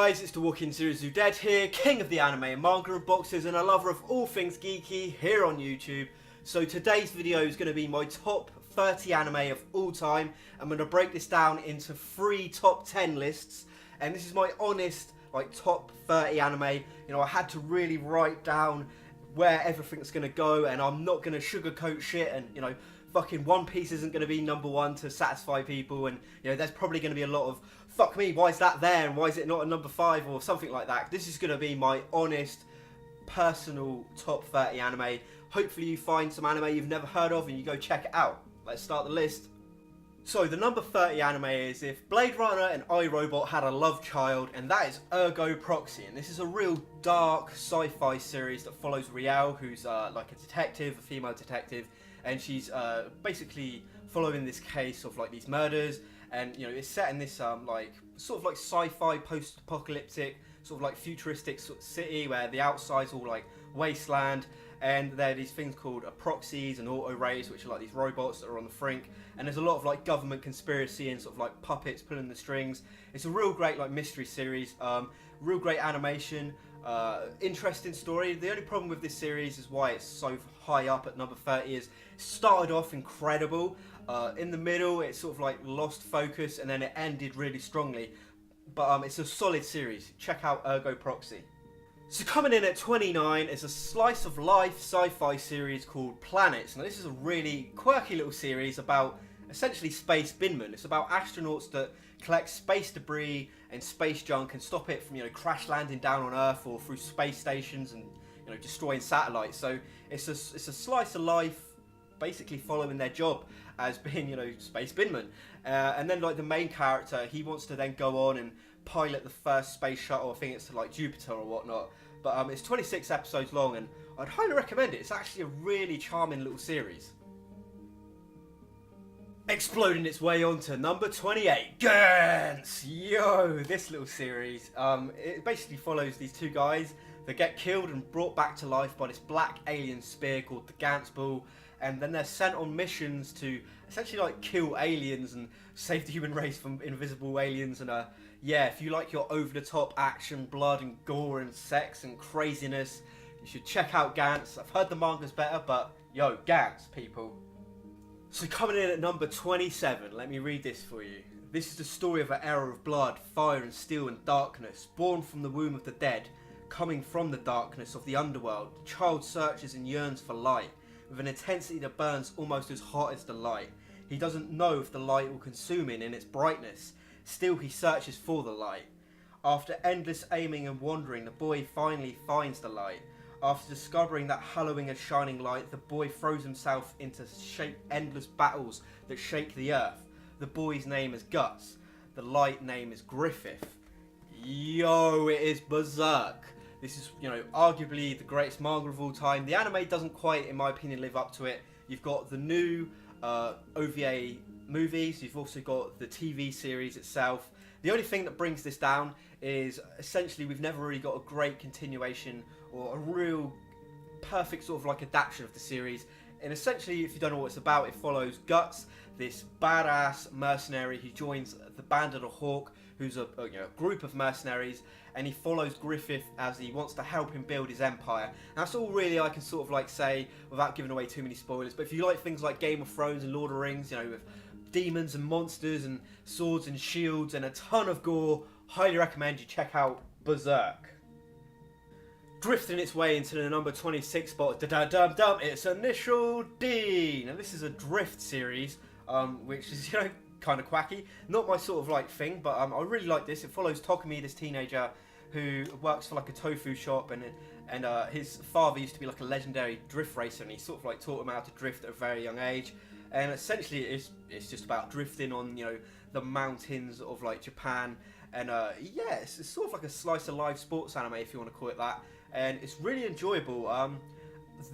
guys, it's the Walking Series Who Dead here, king of the anime and manga unboxers and a lover of all things geeky here on YouTube. So today's video is going to be my top 30 anime of all time. I'm going to break this down into 3 top 10 lists, and this is my honest top 30 anime. You know, I had to really write down where everything's going to go, and I'm not going to sugarcoat shit, and you know, fucking One Piece isn't going to be number 1 to satisfy people, and you know, there's probably going to be a lot of fuck me, why is that there and why is it not a number 5 or something like that. This is going to be my honest personal top 30 anime. Hopefully you find some anime you've never heard of and you go check it out. Let's start the list. So the number 30 anime is If Blade Runner and iRobot Had a Love Child, and that is Hergo Proxy, and this is a real dark sci-fi series that follows Riel, who's like a detective, a female detective, and she's basically following this case of like these murders, and you know, it's set in this sort of like sci-fi post-apocalyptic sort of like futuristic sort of city where the outside's all like wasteland, and there are these things called proxies and auto rays, which are like these robots that are on the frink, and there's a lot of like government conspiracy and sort of like puppets pulling the strings. It's a real great like mystery series, real great animation, interesting story. The only problem with this series is why it's so high up at number 30 is it started off incredible, in the middle it sort of like lost focus, and then it ended really strongly, but it's a solid series. Check out Hergo Proxy. So coming in at 29 is a slice of life sci-fi series called Planets. Now this is a really quirky little series about essentially space binmen. It's about astronauts that collect space debris and space junk and stop it from, you know, crash landing down on Earth or through space stations and, you know, destroying satellites. So it's a slice of life, basically following their job as being, you know, space binmen. And then like the main character, he wants to then go on and pilot the first space shuttle. I think it's to like Jupiter or whatnot. But it's 26 episodes long, and I'd highly recommend it. It's actually a really charming little series. Exploding its way onto number 28, Gantz! Yo, this little series, it basically follows these 2 guys that get killed and brought back to life by this black alien spear called the Gasball, and then they're sent on missions to essentially like kill aliens and save the human race from invisible aliens. And yeah, if you like your over-the-top action, blood and gore and sex and craziness, you should check out Gantz. I've heard the manga's better, but yo, Gantz, people. So coming in at number 27, let me read this for you. This is the story of an era of blood, fire and steel and darkness, born from the womb of the dead, coming from the darkness of the underworld. The child searches and yearns for light, with an intensity that burns almost as hot as the light. He doesn't know if the light will consume him in its brightness. Still he searches for the light. After endless aiming and wandering, the boy finally finds the light. After discovering that hallowing and shining light, the boy throws himself into endless battles that shake the earth. The boy's name is Guts. The light name is Griffith. Yo, it is Berserk. This is, you know, arguably the greatest manga of all time. The anime doesn't quite, in my opinion, live up to it. You've got the new OVA movies, you've also got the TV series itself. The only thing that brings this down is essentially we've never really got a great continuation or a real perfect sort of like adaptation of the series. And essentially, if you don't know what it's about, it follows Guts, this badass mercenary who joins the Band of the Hawk, who's a group of mercenaries, and he follows Griffith as he wants to help him build his empire. And that's all really I can sort of like say without giving away too many spoilers. But if you like things like Game of Thrones and Lord of the Rings, you know, with demons and monsters and swords and shields and a ton of gore, highly recommend you check out Berserk. Drifting its way into the number 26 spot, it's Initial D. Now this is a drift series, which is, you know, kind of quacky. Not my sort of like thing, but I really like this. It follows Takumi, this teenager who works for like a tofu shop, and his father used to be like a legendary drift racer, and he sort of like taught him how to drift at a very young age. And essentially it's just about drifting on, you know, the mountains of like Japan, and yeah, it's sort of like a slice of life sports anime, if you want to call it that, and it's really enjoyable.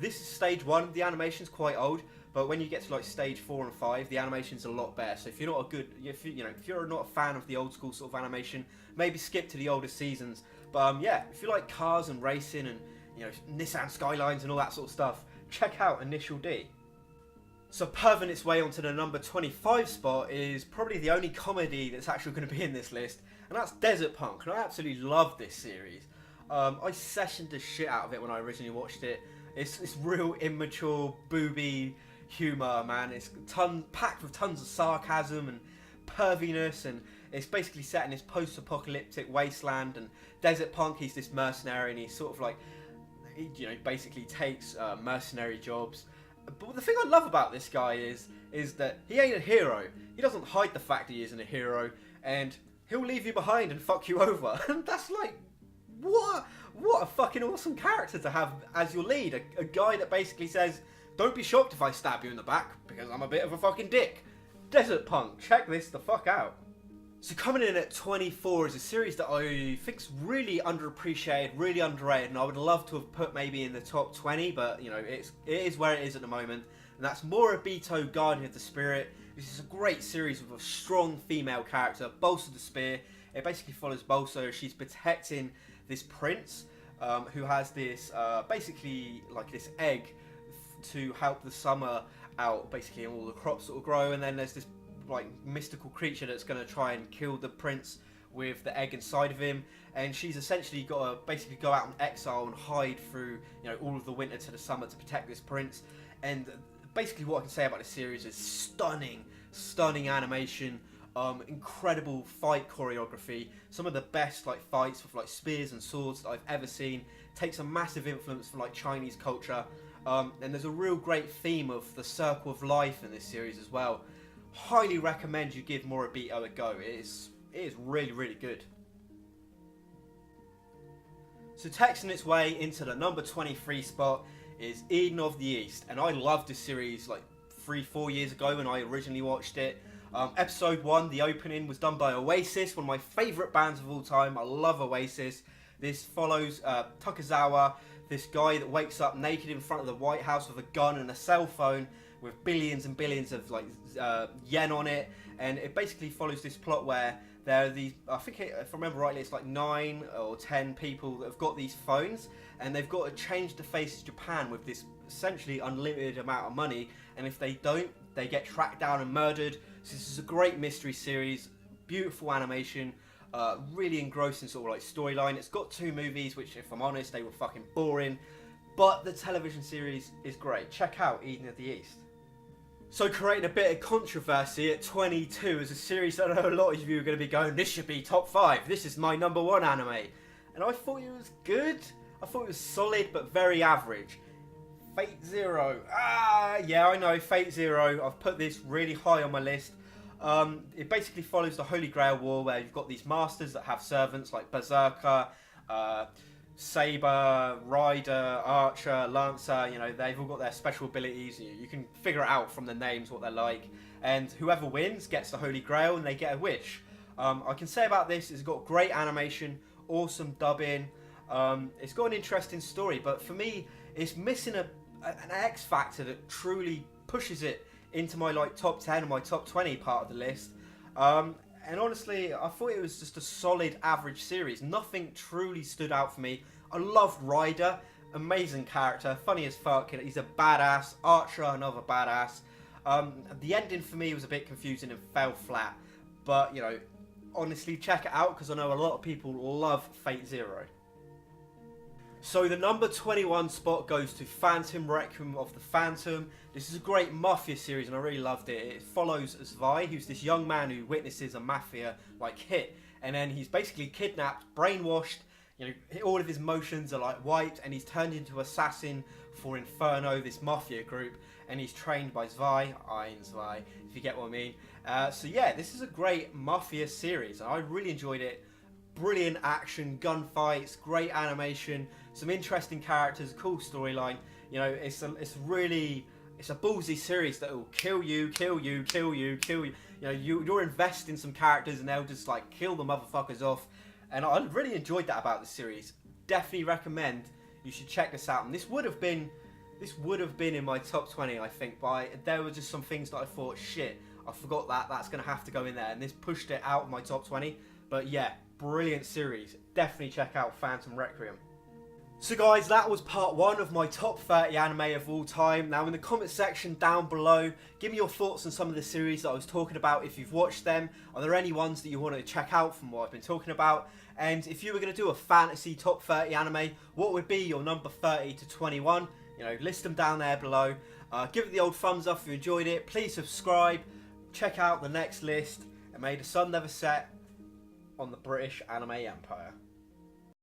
This is stage 1. The animation's quite old, but when you get to like stage 4 and 5, the animation's a lot better. So if you're not if you're not a fan of the old school sort of animation, maybe skip to the older seasons. But yeah, if you like cars and racing and, you know, Nissan Skylines and all that sort of stuff, check out Initial D. So perving its way onto the number 25 spot is probably the only comedy that's actually going to be in this list, and that's Desert Punk, and I absolutely love this series. I sessioned the shit out of it when I originally watched it. It's real immature, booby humour, man. It's packed with tons of sarcasm and perviness, and it's basically set in this post-apocalyptic wasteland. And Desert Punk, he's this mercenary, and he's sort of like, you know, basically takes mercenary jobs. But the thing I love about this guy is that he ain't a hero. He doesn't hide the fact he isn't a hero, and he'll leave you behind and fuck you over. And that's like, what a fucking awesome character to have as your lead. A guy that basically says, don't be shocked if I stab you in the back, because I'm a bit of a fucking dick. Desert Punk, check this the fuck out. So coming in at 24 is a series that I think's really underappreciated, really underrated, and I would love to have put maybe in the top 20, but you know, it is where it is at the moment. And that's Morabito Garden of the Spirit. This is a great series with a strong female character, Bolsa the Spear. It basically follows Bolsa. She's protecting this prince who has this basically like this egg to help the summer out, basically, and all the crops sort of grow. And then there's this like mystical creature that's going to try and kill the prince with the egg inside of him, and she's essentially got to basically go out in exile and hide through, you know, all of the winter to the summer to protect this prince. And basically what I can say about this series is stunning animation, incredible fight choreography, some of the best like fights with like spears and swords that I've ever seen. Takes a massive influence from like Chinese culture, and there's a real great theme of the circle of life in this series as well. Highly recommend you give Morabito a go. It is really, really good. So texting its way into the number 23 spot is Eden of the East, and I loved this series like 3-4 years ago when I originally watched it. Episode 1, the opening, was done by Oasis, one of my favourite bands of all time. I love Oasis. This follows Takezawa, this guy that wakes up naked in front of the White House with a gun and a cell phone with billions and billions of like yen on it, and it basically follows this plot where there are these, I think if I remember rightly, it's like 9 or 10 people that have got these phones, and they've got to change the face of Japan with this essentially unlimited amount of money, and if they don't, they get tracked down and murdered. So this is a great mystery series, beautiful animation, really engrossing sort of like storyline. It's got 2 movies, which if I'm honest, they were fucking boring, but the television series is great. Check out Eden of the East. So creating a bit of controversy at 22 is a series that I know a lot of you are going to be going, this should be top 5, this is my number 1 anime. And I thought it was good, I thought it was solid but very average. FateZero, yeah I know, FateZero, I've put this really high on my list. It basically follows the Holy Grail War, where you've got these masters that have servants like Berserker, Saber, Rider, Archer, Lancer. You know, they've all got their special abilities. You can figure it out from the names what they're like, and whoever wins gets the Holy Grail and they get a wish. I can say about this, it's got great animation, awesome dubbing, it's got an interesting story, but for me it's missing an X factor that truly pushes it into my like top 10 or my top 20 part of the list. And honestly, I thought it was just a solid average series. Nothing truly stood out for me. I loved Ryder, amazing character, funny as fuck. He's a badass. Archer, another badass. The ending for me was a bit confusing and fell flat. But, you know, honestly, check it out because I know a lot of people love FateZero. So the number 21 spot goes to Phantom Requiem of the Phantom. This is a great mafia series and I really loved it. It follows Zwei, who's this young man who witnesses a mafia like hit, and then he's basically kidnapped, brainwashed, you know, all of his motions are like wiped, and he's turned into assassin for Inferno, this mafia group, and he's trained by Zwei, Zwei, if you get what I mean. So yeah, this is a great mafia series and I really enjoyed it. Brilliant action, gunfights, great animation, some interesting characters, cool storyline. You know, it's a ballsy series that will kill you. You know, you're investing some characters and they'll just like kill the motherfuckers off. And I really enjoyed that about the series. Definitely recommend you should check this out. And this would have been in my top 20, I think, but there were just some things that I thought, shit, I forgot that's gonna have to go in there, and this pushed it out of my top 20. But yeah, brilliant series. Definitely check out Phantom Requiem. So guys, that was part 1 of my top 30 anime of all time. Now in the comment section down below, give me your thoughts on some of the series that I was talking about if you've watched them. Are there any ones that you want to check out from what I've been talking about? And if you were going to do a fantasy top 30 anime, what would be your number 30 to 21? You know, list them down there below. Give it the old thumbs up if you enjoyed it. Please subscribe. Check out the next list. And may the sun never set on the British anime empire.